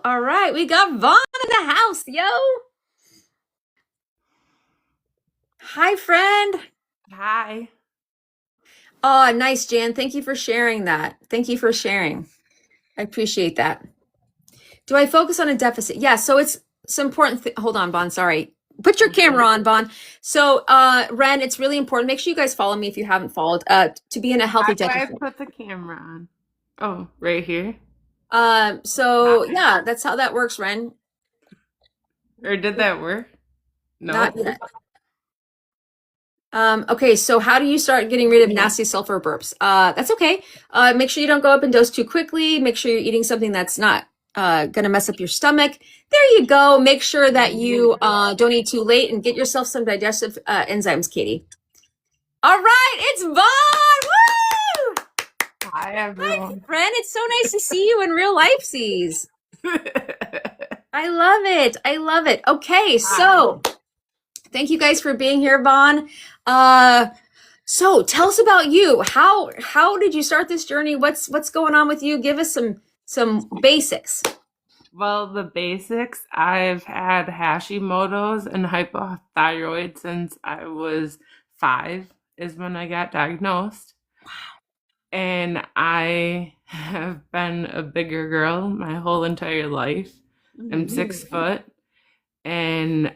All right, we got Vaughn in the house, yo. Hi, friend. Hi. Oh, nice, Jan. Thank you for sharing that. Thank you for sharing. I appreciate that. Do I focus on a deficit? Yeah, so it's important. Hold on, Vaughn. Sorry. Put your camera on, Vaughn. So, Ren, it's really important. Make sure you guys follow me if you haven't followed, to be in a How healthy do I deficit. put the camera on? Oh, right here. So Okay. yeah, that's how that works, Ren. Or did that work? Not No. yet. Okay, so how do you start getting rid of nasty sulfur burps? That's okay. Make sure you don't go up in dose too quickly. Make sure you're eating something that's not gonna mess up your stomach. There you go. Make sure that you don't eat too late and get yourself some digestive enzymes, Katie. All right, it's Vaughn. Woo! Hi, Hi, everyone. friend. It's so nice to see you in real life, sees. I love it. I love it. Okay, Hi. so thank you guys for being here, Vaughn. Uh, So tell us about you. How did you start this journey? What's going on with you? Give us some basics. Well, the basics. I've had Hashimoto's and hypothyroid since I was 5 is when I got diagnosed. And I have been a bigger girl my whole entire life. I'm Mhm. 6 foot. And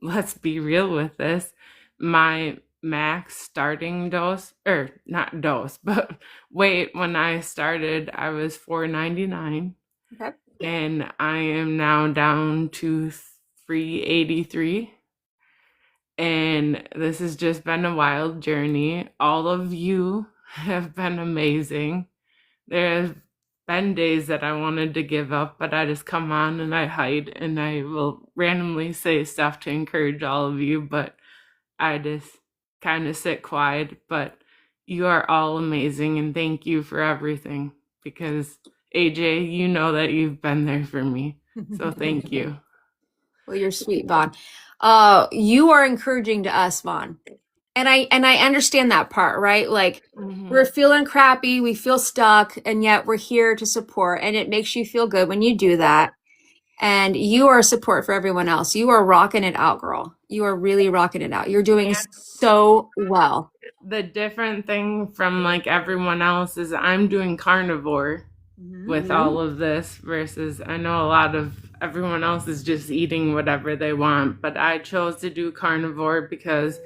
let's be real with this. My max starting dose, or not dose, but weight when I started, I was 499, Okay. and I am now down to 383. And this has just been a wild journey. All of you have been amazing. There have been days that I wanted to give up, but I just come on and I hide and I will randomly say stuff to encourage all of you, but I just kind of sit quiet. But you are all amazing and thank you for everything because AJ, you know that you've been there for me. So thank you. Well, you're sweet, Vaughn. You are encouraging to us, Vaughn. And I understand that part, right? Like Mhm. we're feeling crappy, we feel stuck, and yet we're here to support, and it makes you feel good when you do that. And you are a support for everyone else. You are rocking it out, girl. You are really rocking it out. You're doing And so well. the different thing from like everyone else is I'm doing carnivore with all of this versus I know a lot of everyone else is just eating whatever they want, but I chose to do carnivore because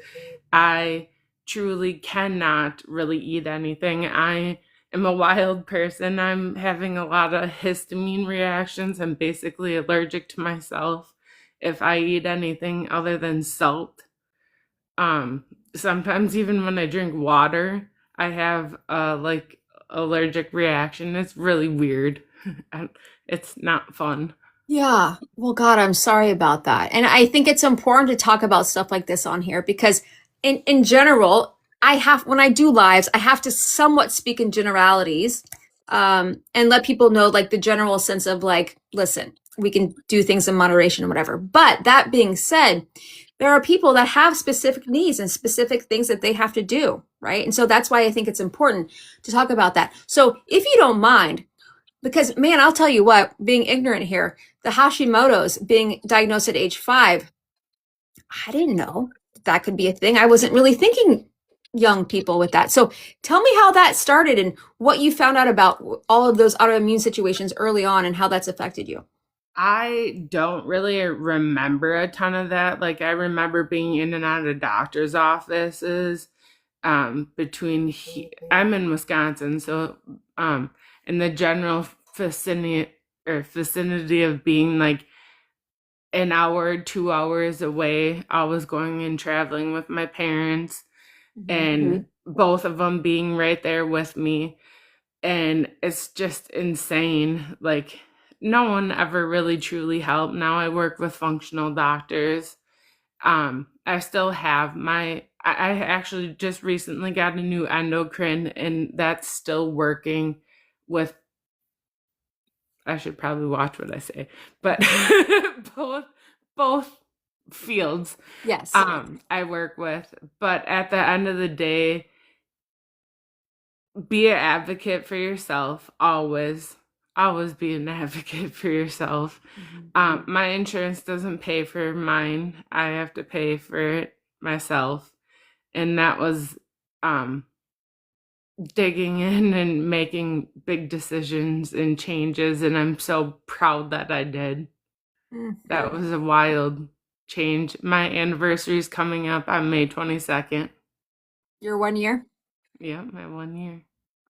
I truly cannot really eat anything. I am a wild person. I'm having a lot of histamine reactions. I'm basically allergic to myself if I eat anything other than salt. Um, Sometimes even when I drink water, I have like allergic reaction. It's really weird. It's not fun. Yeah. Well, God, I'm sorry about that. And I think it's important to talk about stuff like this on here because in general, when I do lives, I have to somewhat speak in generalities, and let people know like the general sense of like, listen, we can do things in moderation and whatever. But that being said, there are people that have specific needs and specific things that they have to do, right? And so that's why I think it's important to talk about that. So if you don't mind, because man, I'll tell you what, being ignorant here, the Hashimoto's being diagnosed at age 5, I didn't know that could be a thing. I wasn't really thinking young people with that. So tell me how that started and what you found out about all of those autoimmune situations early on and how that's affected you. I don't really remember a ton of that. Like I remember being in and out of doctor's offices I'm in Wisconsin, so um in the general vicinity of being like an hour, 2 hours away, I was going and traveling with my parents and both of them being right there with me. And it's just insane. Like, no one ever really truly helped. Now I work with functional doctors. I still have I actually just recently got a new endocrine, and that's still working with, I should probably watch what I say, but both both fields Yes. I work with. But at the end of the day, be an advocate for yourself always. always be an advocate for yourself. Mhm. My insurance doesn't pay for mine. I have to pay for it myself. And that was um, digging in and making big decisions and changes. And I'm so proud that I did. Mm. That was a wild change. My anniversary is coming up on May 22nd. Your 1 year? Yeah, my 1 year.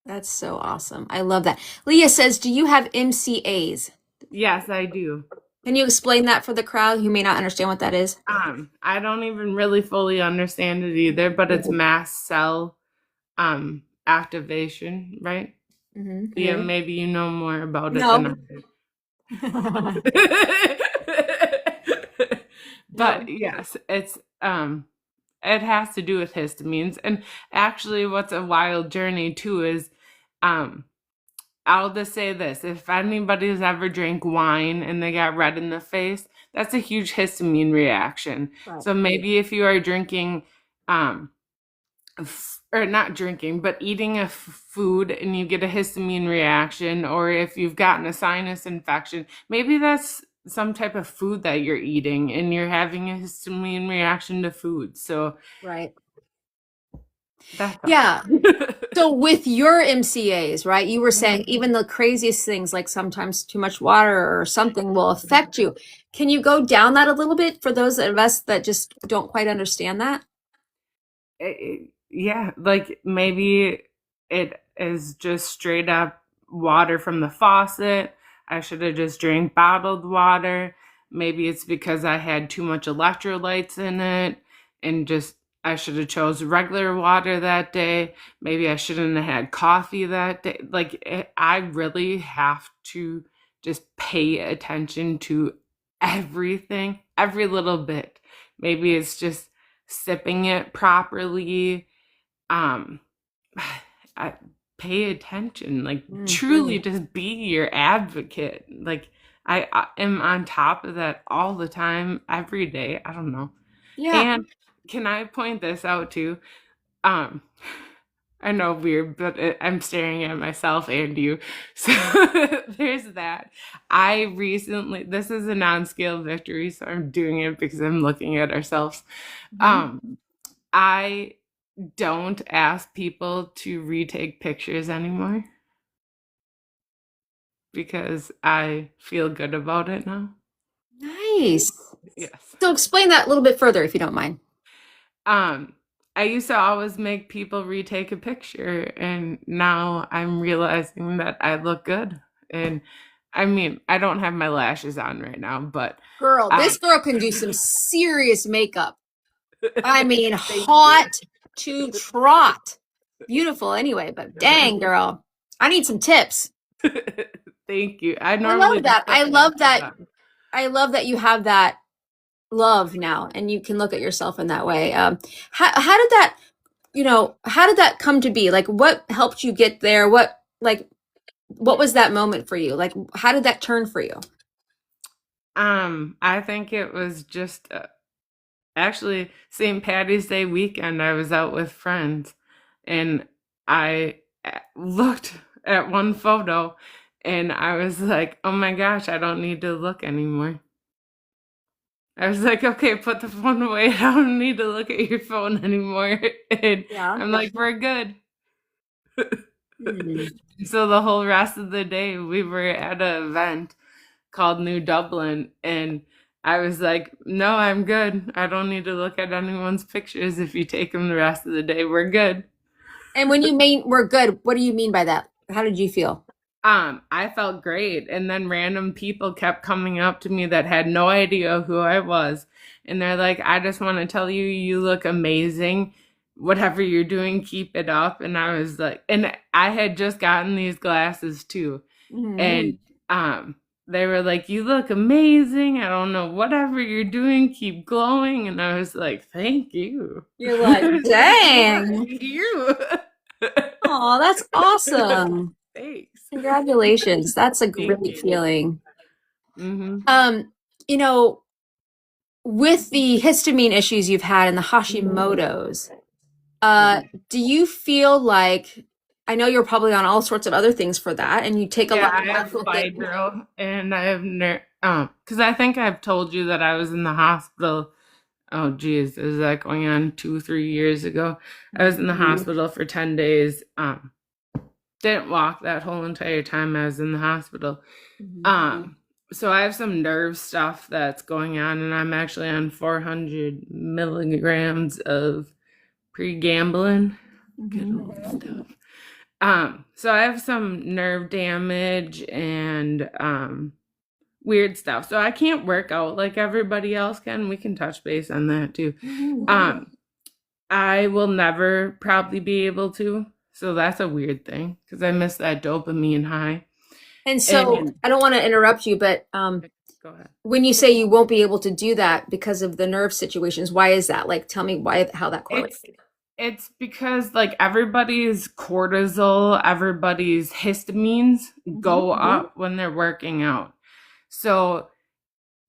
That's so awesome. I love that. Leah says, do you have MCAs? Yes, I do. Can you explain that for the crowd who may not understand what that is? I don't even really fully understand it either, but it's mast cell activation, right? Mm-hmm. Yeah, maybe you know more about it than I No. do. No. But yes, it has to do with histamines. And actually what's a wild journey too is um I'll just say this. If anybody's ever drank wine and they got red in the face, that's a huge histamine reaction. Right. So maybe if you are drinking um or not drinking, but eating a food and you get a histamine reaction, or if you've gotten a sinus infection, maybe that's some type of food that you're eating and you're having a histamine reaction to food. So Right. that's all. Yeah. So with your MCAs, right, you were saying even the craziest things like sometimes too much water or something will affect you. Can you go down that a little bit for those of us that just don't quite understand that? Yeah, like maybe it is just straight up water from the faucet. I should have just drank bottled water. Maybe it's because I had too much electrolytes in it and just I should have chose regular water that day. Maybe I shouldn't have had coffee that day. I really have to just pay attention to everything, every little bit. Maybe it's just sipping it properly. um I pay attention, like truly just be your advocate. Like I am on top of that all the time, every day. I don't know. Yeah. And can I point this out too? um I know, weird, but I'm staring at myself and you. So there's that. I recently, this is a non-scale victory, so I'm doing it because I'm looking at ourselves. Mhm. Um, I don't ask people to retake pictures anymore because I feel good about it now. Nice. Yes. So explain that a little bit further if you don't mind. Um, I used to always make people retake a picture, and now I'm realizing that I look good. And I mean, I don't have my lashes on right now, but Girl, um, this girl can do some serious makeup. I mean, thank you. hot to trot. Beautiful anyway, but dang, girl. I need some tips. Thank you. I I normally love just that. put I love lashes that. on. I love that you have that love now and you can look at yourself in that way. How did that, how did that come to be? Like, what helped you get there? What was that moment for you? Like, how did that turn for you? I think it was just actually St. Patty's Day weekend. I was out with friends, and I looked at one photo, and I was like, "Oh my gosh, I don't need to look anymore." I was like, "Okay, put the phone away. I don't need to look at your phone anymore." And Yeah. I'm like, "We're good." Hmm. So the whole rest of the day, we were at an event called New Dublin, and I was like, "No, I'm good. I don't need to look at anyone's pictures. If you take them the rest of the day, we're good." And when you mean we're good, what do you mean by that? How did you feel? I felt great, and then random people kept coming up to me that had no idea who I was, and they're like, "I just want to tell you, you look amazing. Whatever you're doing, keep it up." And I was like, and I had just gotten these glasses too, Mhm. and um they were like, "You look amazing. I don't know, whatever you're doing, keep glowing." And I was like, "Thank you." You're like, dang. Thank you. Oh, that's awesome. Thanks. Congratulations. That's a Thank great you. feeling. Hmm. Um, you know, with the histamine issues you've had and the Hashimoto's, Yeah. do you feel like I know you're probably on all sorts of other things for that, and you take a Yeah, lot of I have natural things. fibro and I have because I think I've told you that I was in the hospital. Oh geez, is that going on 2, 3 years ago? I was in the hospital for 10 days. Didn't walk that whole entire time I was in the hospital. Um, so I have some nerve stuff that's going on, and I'm actually on 400 milligrams of pregabalin. Good old stuff. So I have some nerve damage and weird stuff. So I can't work out like everybody else can. We can touch base on that too. I will never probably be able to. So that's a weird thing because I miss that dopamine high. And so I don't want to interrupt you, but Go ahead. when you say you won't be able to do that because of the nerve situations, why is that? Like, tell me why, how that correlates. It's because like everybody's cortisol, everybody's histamines go up when they're working out. So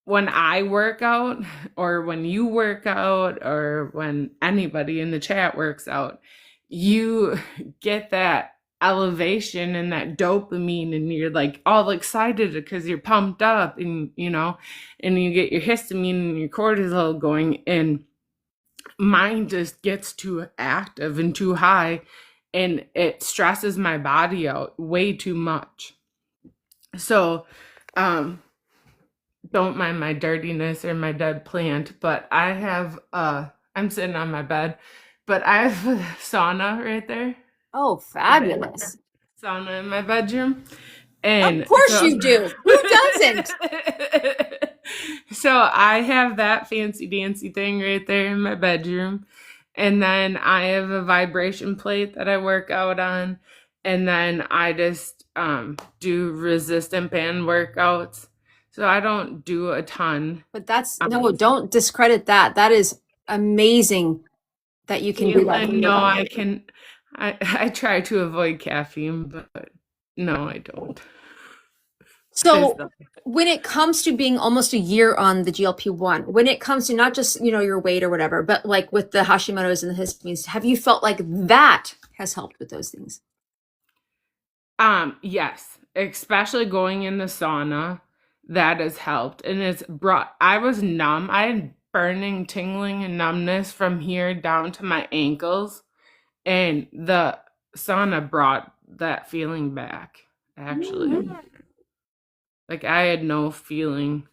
when I work out, or when you work out, or when anybody in the chat works out, you get that elevation and that dopamine, and you're like all excited because you're pumped up, and and you get your histamine and your cortisol going, and mine just gets too active and too high, and it stresses my body out way too much. So don't mind my dirtiness or my dead plant, but I have I'm sitting on my bed, but I have a sauna right there. Oh, fabulous. Sauna in my bedroom. And of course you do. Who doesn't? So I have that fancy dancy thing right there in my bedroom. And then I have a vibration plate that I work out on. And then I just do resistant band workouts. So I don't do a ton. But that's no, don't discredit that. That is amazing that you can do that. No, I can. I try to avoid caffeine, but no, I don't. So when it comes to being almost a year on the GLP-1, when it comes to not just, your weight or whatever, but like with the Hashimoto's and the histamines, have you felt like that has helped with those things? Yes, especially going in the sauna, that has helped. And I was numb. I had burning, tingling, and numbness from here down to my ankles. And the sauna brought that feeling back, actually. Like I had no feeling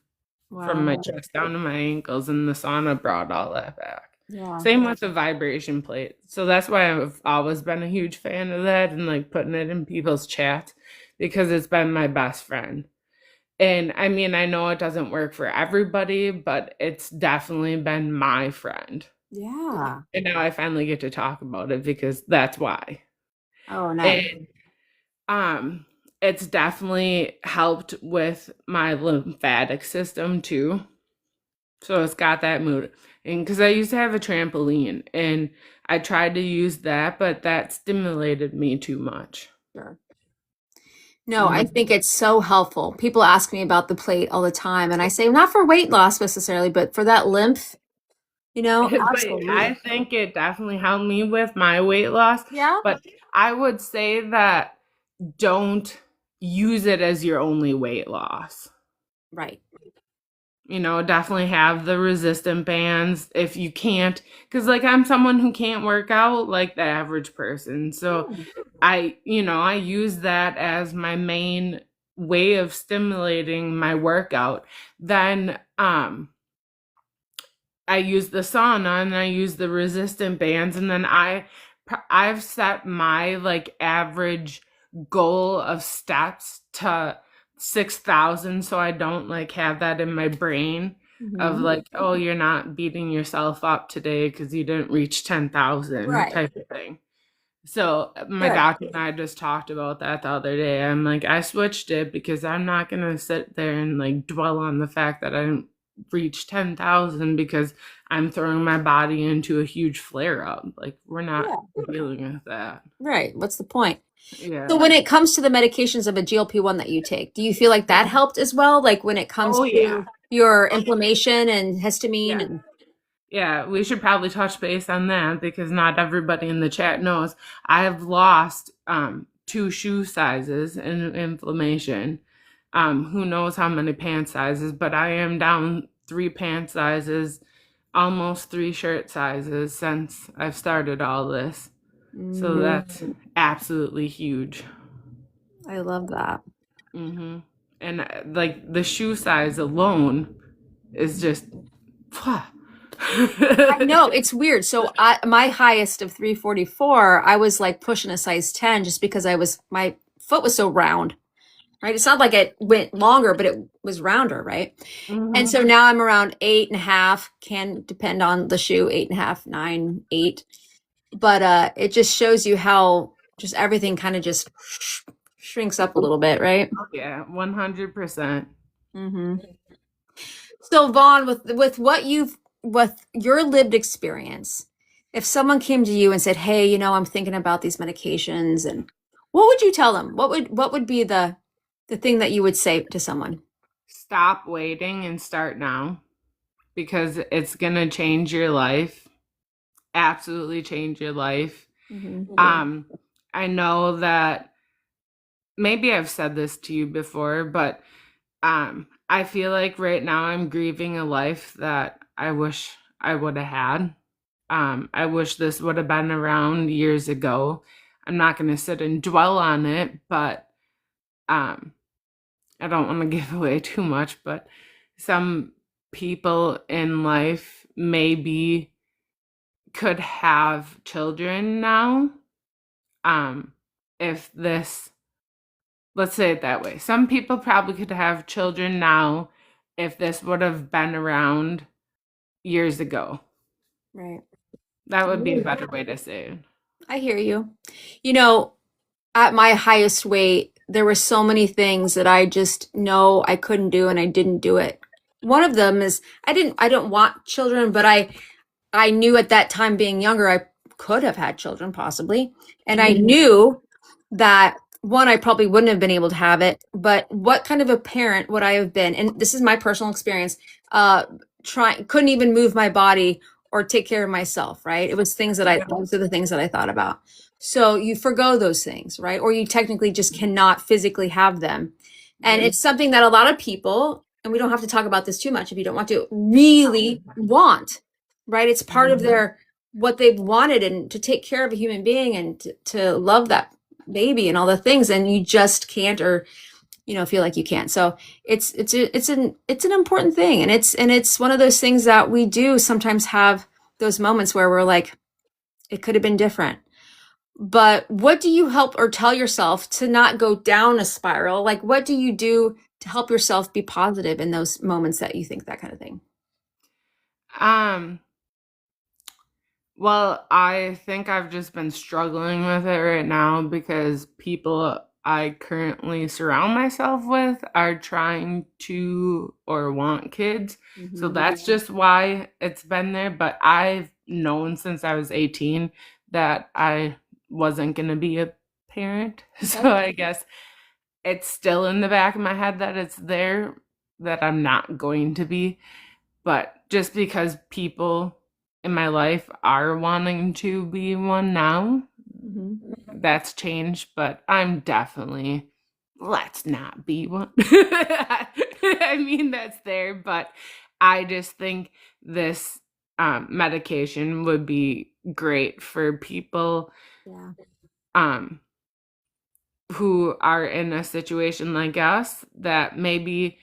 from my chest down to my ankles, and the sauna brought all that back. Yeah. Same with the vibration plate. So that's why I've always been a huge fan of that, and like putting it in people's chats, because it's been my best friend. And I mean, I know it doesn't work for everybody, but it's definitely been my friend. Yeah. And now I finally get to talk about it because that's why. Oh, nice. And it's definitely helped with my lymphatic system too. So it's got that mood. And because I used to have a trampoline, and I tried to use that, but that stimulated me too much. Sure. No, I think it's so helpful. People ask me about the plate all the time, and I say not for weight loss necessarily, but for that lymph, absolutely. I think it definitely helped me with my weight loss. Yeah. But I would say that don't use it as your only weight loss. Right. Definitely have the resistant bands if you can't, because like I'm someone who can't work out like the average person. So I use that as my main way of stimulating my workout. Then I use the sauna, and I use the resistant bands, and then I've set my like average goal of steps to 6,000, so I don't like have that in my brain of like, oh, you're not beating yourself up today because you didn't reach 10,000 type of thing. So my doctor and I just talked about that the other day. I'm like, I switched it because I'm not gonna sit there and like dwell on the fact that I didn't reach 10,000 because I'm throwing my body into a huge flare up. Like we're not dealing with that. Right. What's the point? Yeah. So when it comes to the medications of a GLP-1 that you take, do you feel like that helped as well? Like when it comes to your inflammation and histamine? Yeah, we should probably touch base on that because not everybody in the chat knows. I have lost two shoe sizes in inflammation. Who knows how many pant sizes, but I am down three pant sizes, almost three shirt sizes since I've started all this. So that's absolutely huge. I love that. Hmm. And like the shoe size alone is just. I know it's weird. So my highest of 344, I was like pushing a size 10 just because my foot was so round, right? It's not like it went longer, but it was rounder, right? And so now I'm around 8.5, can depend on the shoe, 8.5, 9, 8. But it just shows you how just everything kind of just shrinks up a little bit, right? Yeah, 100%. Mm-hmm. So Vaughn, with your lived experience, if someone came to you and said, "Hey, I'm thinking about these medications," and what would you tell them? What would be the thing that you would say to someone? Stop waiting and start now because it's going to change your life. Absolutely change your life. I know that maybe I've said this to you before, but I feel like right now I'm grieving a life that I wish I would have had. I wish this would have been around years ago. I'm not going to sit and dwell on it, but I don't want to give away too much, but some people in life maybe could have children now. If this, let's say it that way. Some people probably could have children now if this would have been around years ago. Right. That would be a better way to say it. I hear you. At my highest weight, there were so many things that I just know I couldn't do and I didn't do it. One of them is I don't want children, but I knew at that time being younger, I could have had children possibly. And I knew that one, I probably wouldn't have been able to have it, but what kind of a parent would I have been? And this is my personal experience, couldn't even move my body or take care of myself, right? It was those are the things that I thought about. So you forgo those things, right? Or you technically just cannot physically have them. And it's something that a lot of people, and we don't have to talk about this too much if you don't want to, really want, right? It's part of what they've wanted and to take care of a human being and to love that baby and all the things, and you just can't, or feel like you can't. So it's an important thing, and it's one of those things that we do sometimes have those moments where we're like, it could have been different. But what do you help or tell yourself to not go down a spiral? Like, what do you do to help yourself be positive in those moments that you think that kind of thing? Well, I think I've just been struggling with it right now because people I currently surround myself with are trying to or want kids. So that's just why it's been there. But I've known since I was 18 that I wasn't going to be a parent. So I guess it's still in the back of my head that it's there, that I'm not going to be. But just because people in my life are wanting to be one now, that's changed, but I'm definitely, let's not be one. I mean, that's there, but I just think this medication would be great for people who are in a situation like us that maybe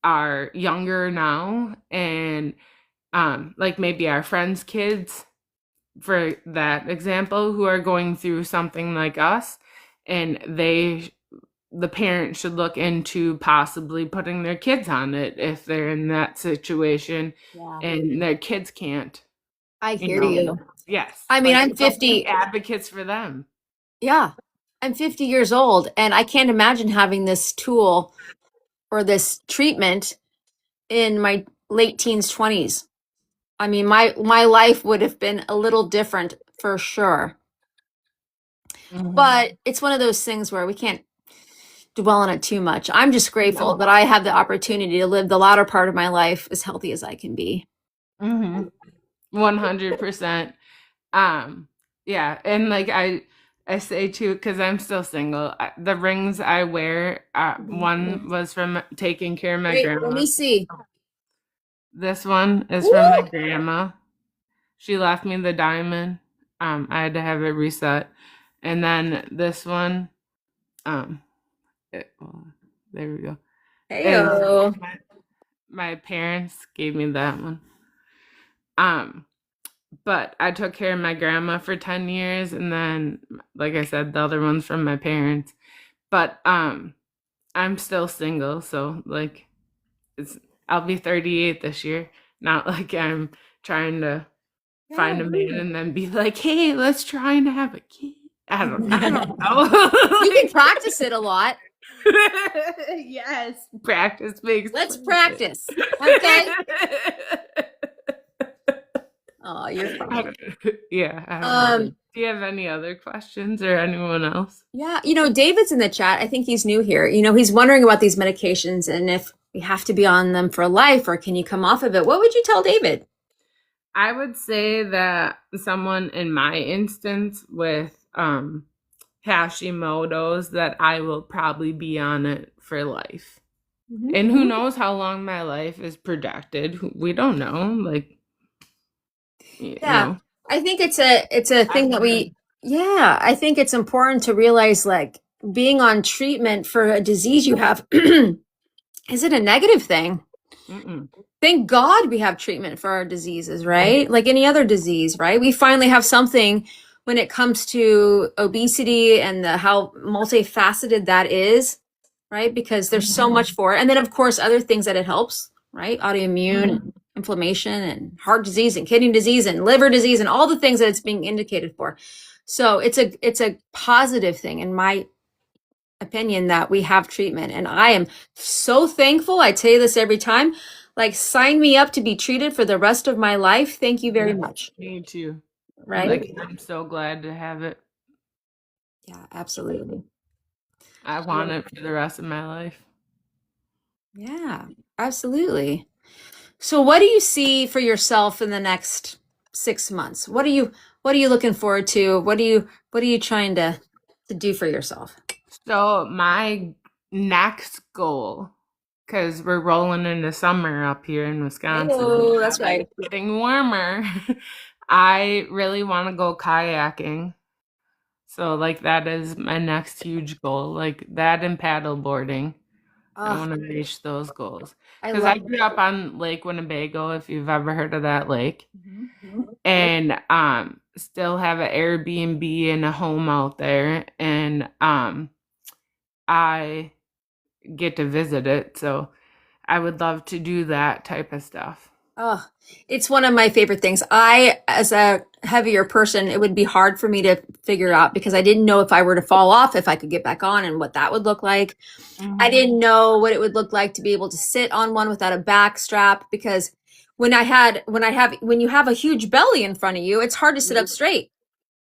are younger now and like maybe our friends' kids, for that example, who are going through something like us, and the parents should look into possibly putting their kids on it if they're in that situation and their kids can't. I hear you. Yes. I mean, I'm 50. Advocates for them. Yeah. I'm 50 years old, and I can't imagine having this tool or this treatment in my late teens, 20s. I mean, my life would have been a little different for sure. But it's one of those things where we can't dwell on it too much. I'm just grateful that I have the opportunity to live the latter part of my life as healthy as I can be. 100%. Um, yeah, and like I say too, because I'm still single. The rings I wear, one was from taking care of my Wait, let grandma. me see. This one is from my Woo! grandma. She left me the diamond. I had to have it reset, and then this one, um, there we go. Is Heyo. my parents gave me that one. Um, but I took care of my grandma for 10 years, and then like I said, the other one's from my parents. But I'm still single, so like it's I'll be 38 this year. Not like I'm trying to Yeah. find a man and then be like, "Hey, let's try and have a kid." I don't You can know. practice it a lot. Yes, practice makes Let's perfect. practice. Okay. Oh, you're funny. Yeah, I don't know. Um, Do you have any other questions or anyone else? yeah, David's in the chat. I think he's new here. He's wondering about these medications and if we have to be on them for life or can you come off of it? What would you tell David? I would say that someone in my instance with Hashimoto's, that I will probably be on it for life. Mhm. And who knows how long my life is projected? We don't know. Like, you Yeah. know, I think it's a thing that yeah, I think it's important to realize like being on treatment for a disease you have isn't a negative thing. mm-mm, Thank God we have treatment for our diseases, right? Like any other disease, right? We finally have something when it comes to obesity and how multifaceted that is, right? Because there's so much for it. And then, of course, other things that it helps, right? Autoimmune and inflammation and heart disease and kidney disease and liver disease and all the things that it's being indicated for. So it's a positive thing in my opinion that we have treatment. And I am so thankful. I tell you this every time. Like, sign me up to be treated for the rest of my life. Thank you very much. me too. Right? Like, I'm so glad to have it. Yeah, absolutely. I want it for the rest of my life. Yeah, absolutely. So what do you see for yourself in the next 6 months? What are you looking forward to? What are you trying to do for yourself? So, my next goal, because we're rolling into summer up here in Wisconsin, Oh, that's right. it's getting warmer. I really want to go kayaking. So, like, that is my next huge goal, like that and paddle boarding. I Oh, want to reach those goals. I Because love I grew up on Lake Winnebago, if you've ever heard of that lake, it. and still have an Airbnb and a home out there, and I get to visit it. So I would love to do that type of stuff. Oh, it's one of my favorite things. As a heavier person, it would be hard for me to figure out because I didn't know if I were to fall off, if I could get back on and what that would look like. I Mm-hmm. didn't know what it would look like to be able to sit on one without a back strap because when you have a huge belly in front of you, it's hard to sit up straight,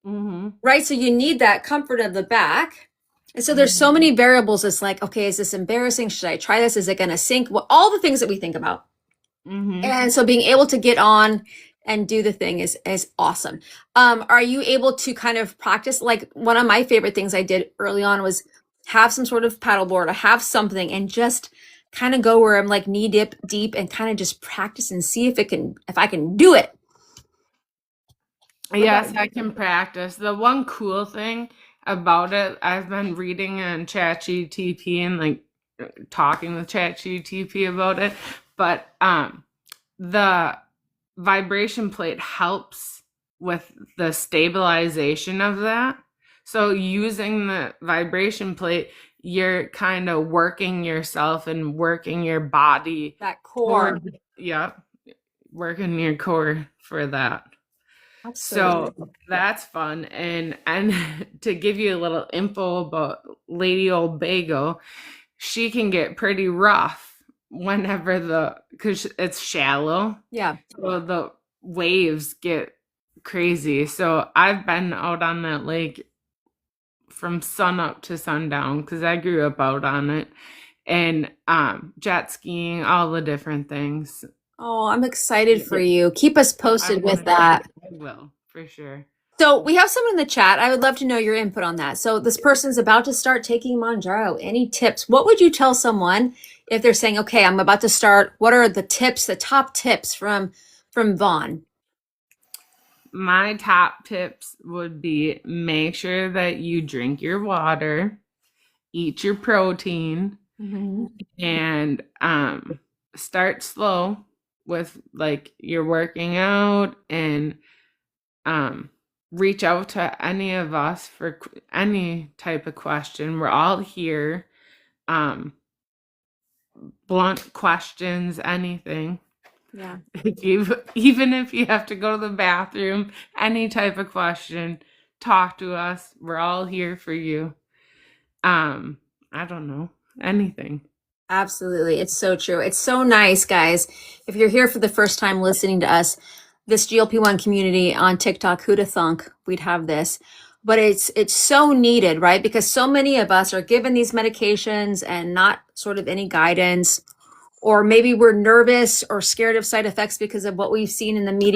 Mm-hmm. right? So you need that comfort of the back. And so there's so Mm-hmm. many variables. It's like, okay, is this embarrassing? Should I try this? Is it going to sink? Well, all the things that we think about. Mm-hmm. And so being able to get on and do the thing is awesome. Are you able to kind of practice? Like one of my favorite things I did early on was have some sort of paddleboard or have something and just kind of go where I'm like knee deep and kind of just practice and see if I can do it. What about Yes, I can practice. The one cool thing about it, I've been reading on ChatGPT and like talking with ChatGPT about it, but the vibration plate helps with the stabilization of that. So using the vibration plate, you're kind of working yourself and working your body that core? toward, yeah, working your core for that. So Absolutely. that's fun. And to give you a little info about Lady Old Bago, she can get pretty rough whenever because it's shallow. Yeah. So the waves get crazy. So I've been out on that lake from sun up to sundown because I grew up out on it, and jet skiing, all the different things. Oh, I'm excited for you. Keep us I posted with want that. I will, for sure. So we have someone in the chat. I would love to know your input on that. So this person's about to start taking Manjaro. Any tips? What would you tell someone if they're saying, "Okay, I'm about to start"? What are the tips, the top tips from Vaughn? My top tips would be make sure that you drink your water, eat your protein, and start slow with like you're working out, and reach out to any of us for any type of question. We're all here. Blunt questions, anything. Yeah. Even if you have to go to the bathroom, any type of question, talk to us. We're all here for you. I don't know, anything. Absolutely. It's so true. It's so nice, guys. If you're here for the first time listening to us, this GLP-1 community on TikTok, who'da thunk we'd have this? But it's so needed, right? Because so many of us are given these medications and not sort of any guidance, or maybe we're nervous or scared of side effects because of what we've seen in the media.